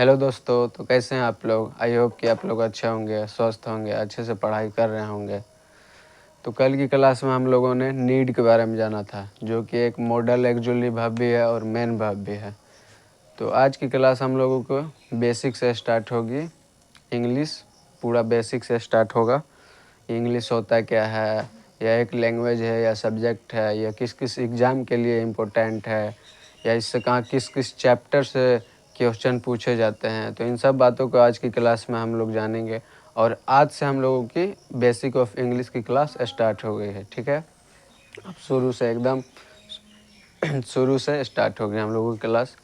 Hello दोस्तों, तो कैसे हैं आप लोग। आई होप कि आप लोग अच्छे होंगे, स्वस्थ होंगे, अच्छे से पढ़ाई कर रहे होंगे। तो कल की क्लास में हम लोगों ने नीड के बारे में जाना था, जो कि एक मॉडल एक्जुअली वर्ब भी है और मेन वर्ब भी है। तो आज की क्लास हम लोगों को बेसिक से स्टार्ट होगी। इंग्लिश पूरा बेसिक से स्टार्ट होगा। इंग्लिश होता क्या है, या एक लैंग्वेज है या सब्जेक्ट है, या किस किस एग्ज़ाम के लिए इम्पोर्टेंट है, या इससे कहाँ किस किस चैप्टर से क्वेश्चन पूछे जाते हैं। तो इन सब बातों को आज की क्लास में हम लोग जानेंगे। और आज से हम लोगों की बेसिक ऑफ इंग्लिश की क्लास स्टार्ट हो गई है। ठीक है, अब शुरू से एकदम शुरू से स्टार्ट हो गई हम लोगों की क्लास।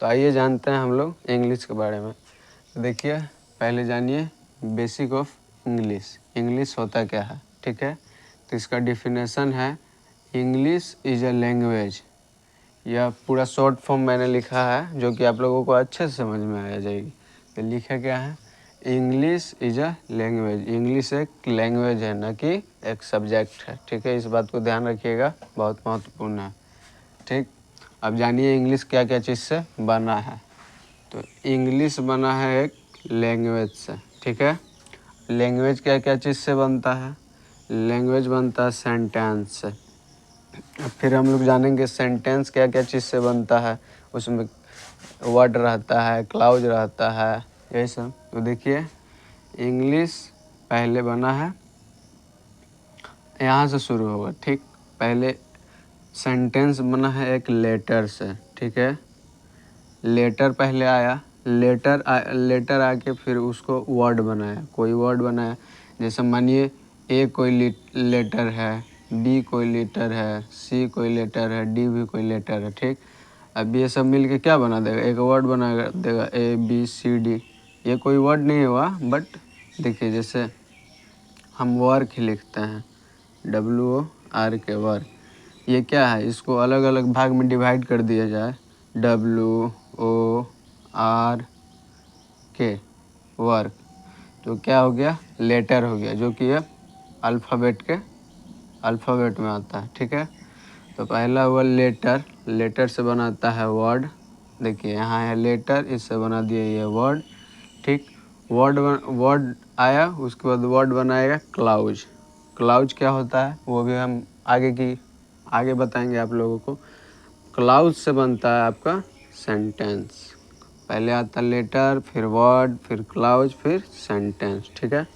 तो आइए जानते हैं हम लोग इंग्लिश के बारे में। देखिए, पहले जानिए बेसिक ऑफ इंग्लिश। इंग्लिश होता क्या है, ठीक है। तो इसका डिफिनेशन है, इंग्लिश इज़ अ लैंग्वेज। यह पूरा शॉर्ट फॉर्म मैंने लिखा है, जो कि आप लोगों को अच्छे से समझ में आ जाएगी। तो लिखा क्या है, English is a language. English एक लैंग्वेज है, न कि एक सब्जेक्ट है। ठीक है, इस बात को ध्यान रखिएगा, बहुत महत्वपूर्ण है। ठीक, अब जानिए इंग्लिश क्या क्या चीज़ से बना है। तो इंग्लिश बना है एक लैंग्वेज से। ठीक है, लैंग्वेज क्या क्या चीज़ से बनता है। लैंग्वेज बनता है सेंटेंस से। फिर हम लोग जानेंगे सेंटेंस क्या क्या चीज़ से बनता है। उसमें वर्ड रहता है, क्लाउज रहता है, यही सब। तो देखिए, इंग्लिश पहले बना है, यहाँ से शुरू होगा। ठीक, पहले सेंटेंस बना है एक लेटर से। ठीक है, लेटर पहले आया, लेटर आके फिर उसको वर्ड बनाया, कोई वर्ड बनाया। जैसे मानिए ए कोई लेटर है, बी कोई लेटर है, सी कोई लेटर है, डी भी कोई लेटर है। ठीक, अब ये सब मिलके क्या बना देगा, एक वर्ड बना देगा, ए बी सी डी। ये कोई वर्ड नहीं हुआ, बट देखिए जैसे हम वर्क लिखते हैं, WORK के वर्क। ये क्या है, इसको अलग अलग भाग में डिवाइड कर दिया जाए, WORK वर्क, तो क्या हो गया, लेटर हो गया, जो कि ये अल्फ़ाबेट में आता है। ठीक है, तो पहला हुआ लेटर, लेटर से बनाता है वर्ड। देखिए यहाँ है लेटर, इससे बना दिया ये वर्ड। ठीक, वर्ड आया, उसके बाद वर्ड बनाएगा क्लाउज। क्लाउज क्या होता है वो भी हम आगे बताएंगे आप लोगों को। क्लाउज से बनता है आपका सेंटेंस। पहले आता लेटर, फिर वर्ड, फिर क्लाउज, फिर सेंटेंस। ठीक है,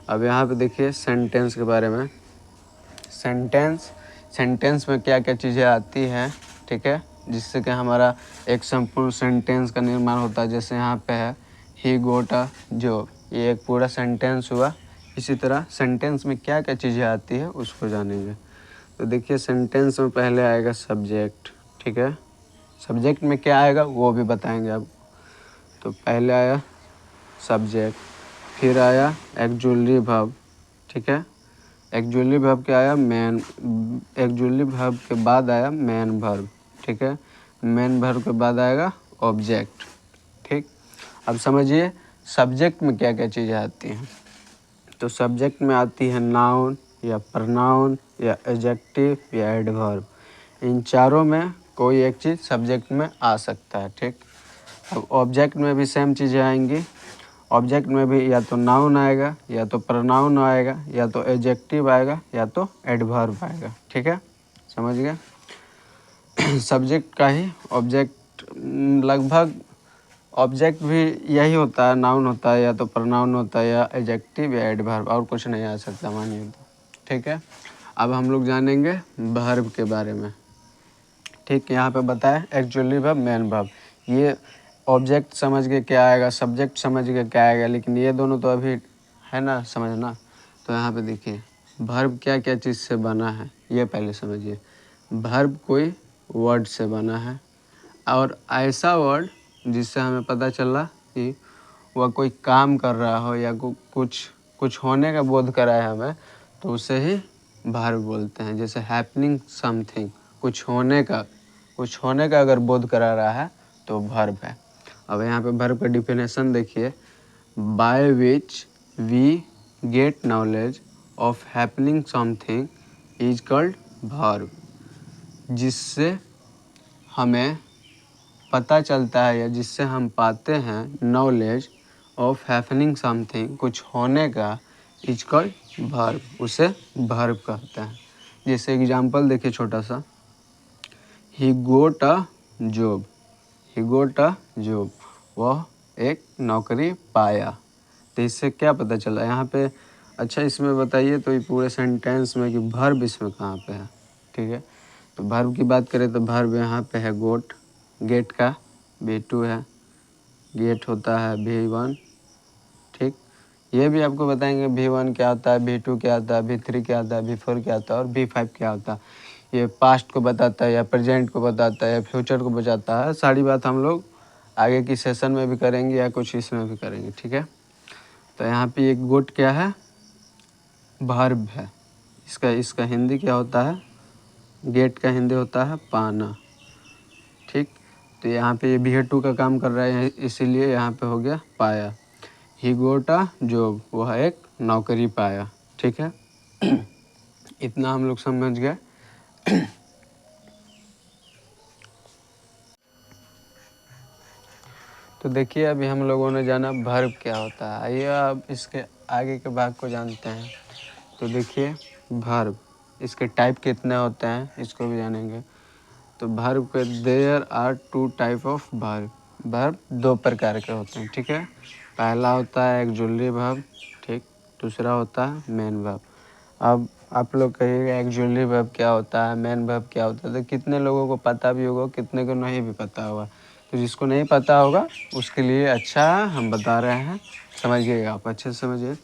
अब यहाँ पे देखिए सेंटेंस के बारे में। सेंटेंस में क्या क्या चीज़ें आती हैं, ठीक है, जिससे कि हमारा एक संपूर्ण सेंटेंस का निर्माण होता है। जैसे यहाँ पे है, ही गोट अ जॉब, ये एक पूरा सेंटेंस हुआ। इसी तरह सेंटेंस में क्या क्या चीज़ें आती है उसको जानेंगे। तो देखिए, सेंटेंस में पहले आएगा सब्जेक्ट। ठीक है, सब्जेक्ट में क्या आएगा वो भी बताएंगे आप। तो पहले आया सब्जेक्ट, फिर आया एक्जुअली वर्ब। ठीक है, एक्जुअली वर्ब क्या आया, एक्जुअली वर्ब के बाद आया मेन वर्ब। ठीक है, मेन वर्ब के बाद आएगा ऑब्जेक्ट। ठीक, अब समझिए सब्जेक्ट में क्या क्या चीज़ें आती हैं। तो सब्जेक्ट में आती है नाउन या प्रनाउन या एडजेक्टिव या एडवर्ब। इन चारों में कोई एक चीज़ सब्जेक्ट में आ सकता है। ठीक, अब ऑब्जेक्ट में भी सेम चीज़ें आएंगी। ऑब्जेक्ट में भी या तो नाउन आएगा, या तो प्रनाउन आएगा, या तो एडजेक्टिव आएगा, या तो एडवर्ब आएगा। ठीक है, समझ गए। सब्जेक्ट का ही ऑब्जेक्ट, लगभग ऑब्जेक्ट भी यही होता है, नाउन होता है, या तो प्रनाउन होता है, या एडजेक्टिव या एडवर्ब, और कुछ नहीं आ सकता मानिए तो। ठीक है, अब हम लोग जानेंगे वर्ब के बारे में। ठीक, यहाँ पे बताया एक्चुअली वर्ब, मेन वर्ब। ये ऑब्जेक्ट समझ के क्या आएगा, सब्जेक्ट समझ के क्या आएगा, लेकिन ये दोनों तो अभी है ना समझना। तो यहाँ पे देखिए वर्ब क्या क्या चीज़ से बना है, ये पहले समझिए। वर्ब कोई वर्ड से बना है, और ऐसा वर्ड जिससे हमें पता चला कि वह कोई काम कर रहा हो, या कुछ होने का बोध कराए हमें, तो उसे ही वर्ब बोलते हैं। जैसे हैपनिंग समथिंग, कुछ होने का अगर बोध करा रहा है तो वर्ब है। अब यहाँ पे वर्ब का डिफिनेशन देखिए, by which we get knowledge of happening something is called verb. जिससे हमें पता चलता है या जिससे हम पाते हैं नॉलेज ऑफ हैपनिंग समथिंग, कुछ होने का, इज कॉल्ड वर्ब, उसे वर्ब कहते हैं। जैसे एग्जांपल देखिए छोटा सा, ही गोट a job, he goat a job, वह एक नौकरी पाया। तो इससे क्या पता चला यहाँ पे? अच्छा इसमें बताइए तो ये पूरे सेंटेंस में कि वर्ब इसमें कहाँ पे है, ठीक है। तो वर्ब की बात करें तो वर्ब यहाँ पे है गोट, गेट का V2 है, गेट होता है V1, ठीक। ये भी आपको बताएंगे V1 क्या होता है, V2 क्या होता है, V3 क्या होता है, V4 क्या होता है और V5 क्या होता है। ये पास्ट को बताता है या प्रेजेंट को बताता है या फ्यूचर को बताता है। सारी बात हम लोग आगे की सेशन में भी करेंगे या कुछ इसमें भी करेंगे, ठीक है। तो यहाँ पे एक गोट क्या है, वर्ब है। इसका हिंदी क्या होता है, गेट का हिंदी होता है पाना, ठीक। तो यहाँ पे ये V2 का काम कर रहा है, इसीलिए यहाँ पे हो गया पाया। ही गोट अ जॉब, वह एक नौकरी पाया, ठीक है। इतना हम लोग समझ गए। तो देखिए अभी हम लोगों ने जाना वर्ब क्या होता है, आइए अब इसके आगे के भाग को जानते हैं। तो देखिए वर्ब, इसके टाइप कितने होते हैं इसको भी जानेंगे। तो वर्ब के there are 2 type of verb, verb 2 प्रकार के होते हैं, ठीक है। पहला होता है एक्जुलरी वर्ब, ठीक। दूसरा होता है मेन वर्ब। अब आप लोग कहिएगा एक्जुलरी वर्ब क्या होता है, मेन वर्ब क्या होता है, तो कितने लोगों को पता भी होगा, कितने को नहीं भी पता होगा। तो जिसको नहीं पता होगा उसके लिए अच्छा हम बता रहे हैं, समझिएगा आप अच्छे से समझिए।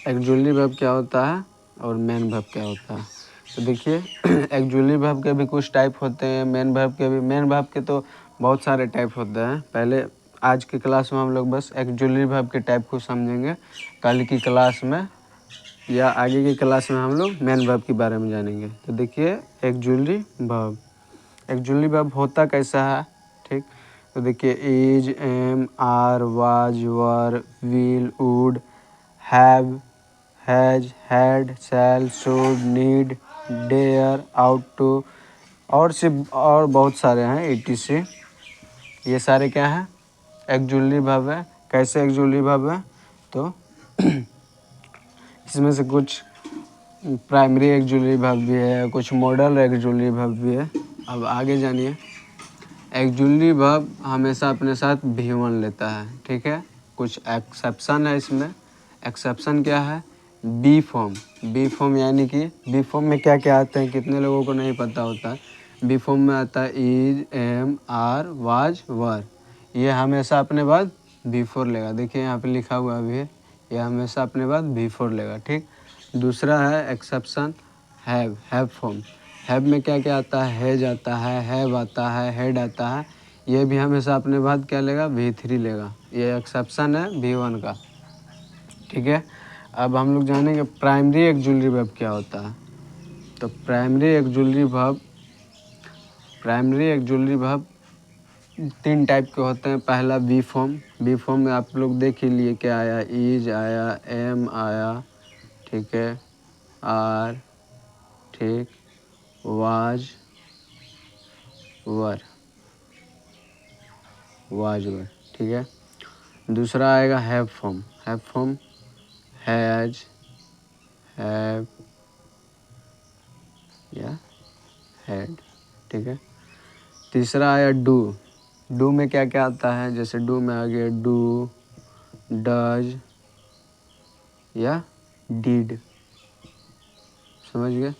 एक्जुलरी वर्ब क्या होता है और मेन वर्ब क्या होता है। तो देखिए एक्जुलरी वर्ब के भी कुछ टाइप होते हैं, मेन वर्ब के भी। मेन वर्ब के तो बहुत सारे टाइप होते हैं। पहले आज की क्लास में हम लोग बस एक्जुलरी वर्ब के टाइप को समझेंगे, कल की क्लास में या आगे की क्लास में हम लोग मेन वर्ब के बारे में जानेंगे। तो देखिए एक्जुलरी वर्ब, एक्जुलरी वर्ब होता कैसा है, ठीक। तो देखिए is, am, are, was, were, will, would, have, has, had, shall, should, need, dare, ought to और बहुत सारे हैं etc। ये सारे क्या हैं, एक्जुलरी वर्ब है। कैसे एक्जुलरी वर्ब है, तो इसमें से कुछ प्राइमरी एक्जुलरी वर्ब भी है, कुछ मॉडल एक्जुलरी वर्ब भी है। अब आगे जानिए। एक्जुलरी वर्ब हमेशा अपने साथ V1 लेता है, ठीक है। कुछ एक्सेप्शन है इसमें। एक्सेप्शन क्या है, बी फॉर्म। बी फॉर्म यानी कि बी फॉर्म में क्या क्या आते हैं कितने लोगों को नहीं पता होता है। बी फॉर्म में आता है इज, एम, आर, वाज, वर। ये हमेशा अपने बाद V4 लेगा। देखिए यहाँ पे लिखा हुआ भी है, ये हमेशा अपने बाद V4 लेगा, ठीक। दूसरा है एक्सेप्शन हैव फॉर्म। हैव में क्या क्या आता है, हैज आता है, हैव आता है, हेड आता है। ये भी हमेशा अपने बाद क्या लेगा, V3 लेगा। ये एक्सेप्शन है V1 का, ठीक है। अब हम लोग जानेंगे प्राइमरी एक्जुलरी वर्ब क्या होता है। तो प्राइमरी एक्जुलरी वर्ब 3 टाइप के होते हैं। पहला बी फॉर्म। बी फॉर्म में आप लोग देख ही लिए क्या आया, इज आया, एम आया, ठीक है, आर, ठीक, वाज, वर, ठीक है। दूसरा आएगा have form. Have form has, have या हैड, ठीक है। तीसरा आया डू। डू में क्या क्या आता है, जैसे डू में आ गया डू, डज या डिड, समझ गए।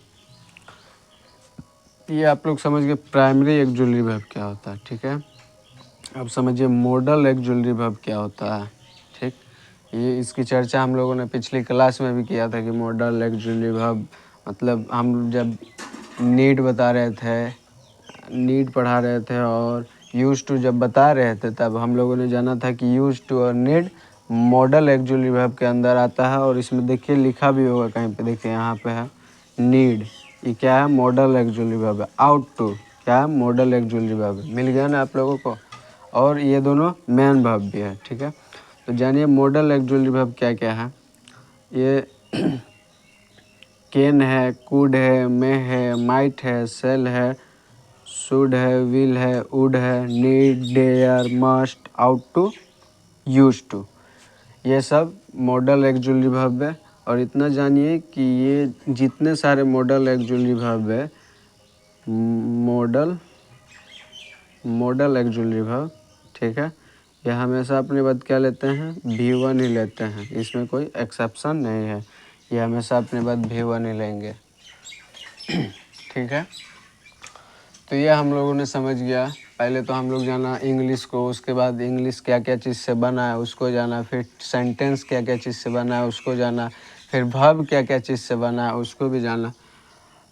ये आप लोग समझ गए प्राइमरी एक्जुलरी वर्ब क्या होता है, ठीक है। अब समझिए मॉडल एक्जुलरी वर्ब क्या होता है, ठीक। ये इसकी चर्चा हम लोगों ने पिछली क्लास में भी किया था कि मॉडल एक्जुलरी वर्ब मतलब हम जब नीड बता रहे थे, नीड पढ़ा रहे थे और यूज टू जब बता रहे थे, तब हम लोगों ने जाना था कि यूज टू और नीड मॉडल एक्जुलरी वर्ब के अंदर आता है। और इसमें देखिए लिखा भी होगा कहीं पे, देखिए यहाँ पे है नीड, ये क्या है, मॉडल एक्जुलरी वर्ब है। आउट टू क्या है, मॉडल एक्जुलरी वर्ब है। मिल गया ना आप लोगों को। और ये दोनों मेन वर्ब भी है, ठीक है। तो जानिए मॉडल एक्जुलरी वर्ब क्या क्या है। ये कैन है, कुड है, मे है, माइट है, सेल है, शुड है, विल है, वुड है, need, dare, must, ought to, used to, ये सब मॉडल एक्जुअली वर्ब है। और इतना जानिए कि ये जितने सारे मॉडल एक्जुअली वर्ब है, मॉडल एक्जुअली वर्ब, ठीक है, ये हमेशा अपने बाद क्या लेते हैं, V1 ही लेते हैं, इसमें कोई एक्सेप्शन नहीं है, ये हमेशा अपने बाद V1 ही लेंगे। ठीक है, तो ये हम लोगों ने समझ गया। पहले तो हम लोग जाना इंग्लिश को, उसके बाद इंग्लिश क्या क्या चीज़ से बना है उसको जाना, फिर सेंटेंस क्या क्या चीज़ से बना है उसको जाना, फिर वर्ब क्या क्या चीज़ से बना है उसको भी जाना।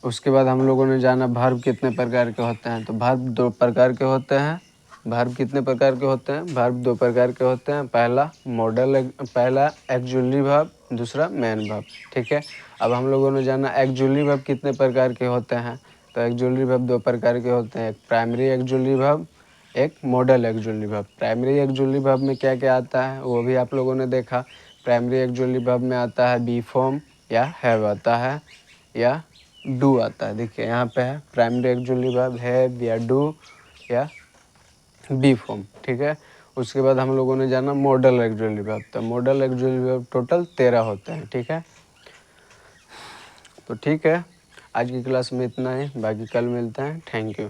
उसके बाद हम लोगों ने जाना वर्ब कितने प्रकार के होते हैं। तो वर्ब 2 प्रकार के होते हैं। वर्ब कितने प्रकार के होते हैं? वर्ब 2 प्रकार के होते हैं। पहला एक्जुअली वर्ब, दूसरा मेन वर्ब। ठीक है, अब हम लोगों ने जाना एक्जुअली वर्ब कितने प्रकार के होते हैं। तो एक्जुअली वर्ब 2 प्रकार के होते हैं, एक प्राइमरी एक्जुअली वर्ब, एक model actually verb. Primary actually verb में क्या क्या आता है वो भी आप लोगों ने देखा। प्राइमरी एक्जुअली वर्ब में आता है बी फॉर्म या हैव आता है या डू आता है। देखिए यहाँ पे है प्राइमरी एक्जुअली वर्ब, हैव या डू या बी फॉर्म। ठीक है, उसके बाद हम लोगों ने जाना मॉडल एक्जुअली वर्ब। तो मॉडल एक्जुअली वर्ब टोटल 13 होते हैं। ठीक है, तो ठीक है, आज की क्लास में इतना ही, बाकी कल मिलते हैं। Thank you.